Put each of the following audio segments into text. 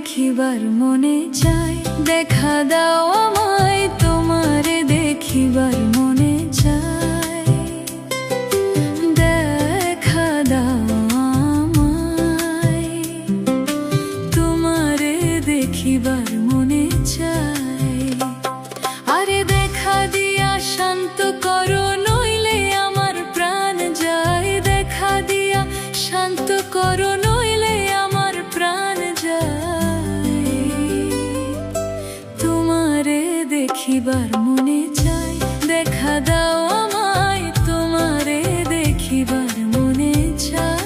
দেখিবার মনে চায়, দেখা দাও আমায় তোমারে দেখিবার মনে চায়, দেখা দাও আমায় তোমারে দেখিবার মনে চায়। আরে দেখা দিয়া শান্ত করো নইলে আমার প্রাণ যায়, দেখা দিয়া শান্ত করো নইলে আমার প্রাণ যায়, তোমারে দেখিবার মনে চায়, দেখা দাও আমায় তোমারে দেখিবার মনে চায়।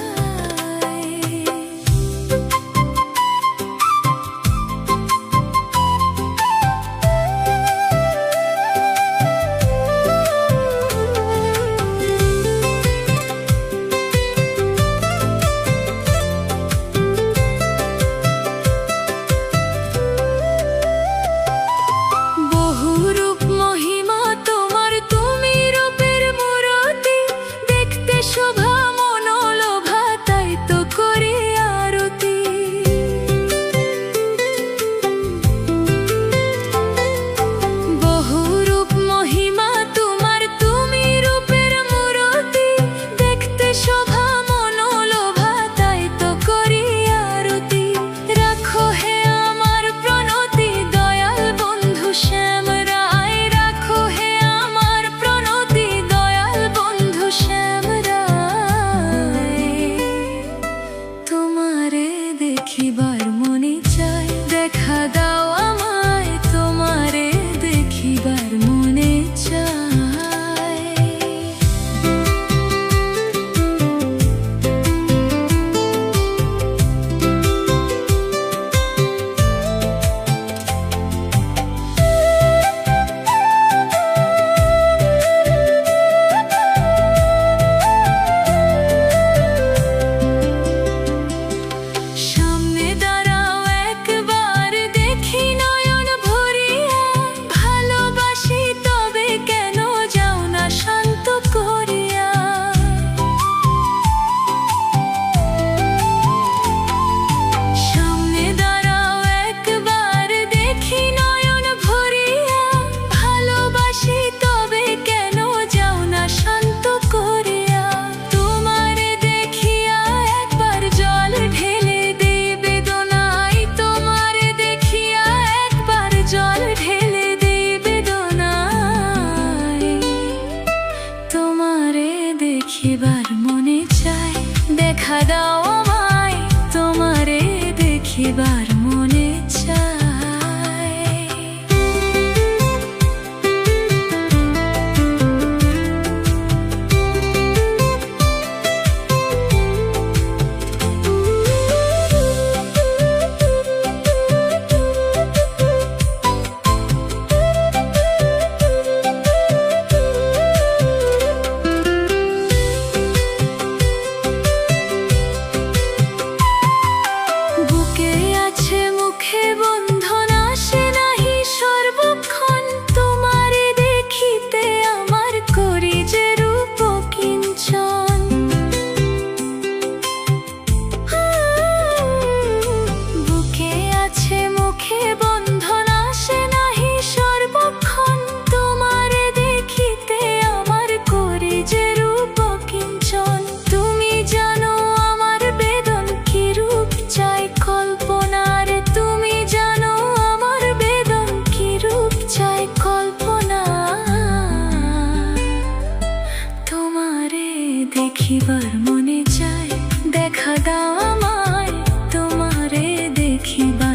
দেখিবার মনে চায়, দেখা দাও আমায় তোমারে দেখিবার মনে চায়। দেখিবার মনে চায়, দেখা দাও আমায় তোমারে দেখিবার মনে চায়। দেখিবার মনে চায়, দেখা দাও আমায় তোমারে দেখিবার।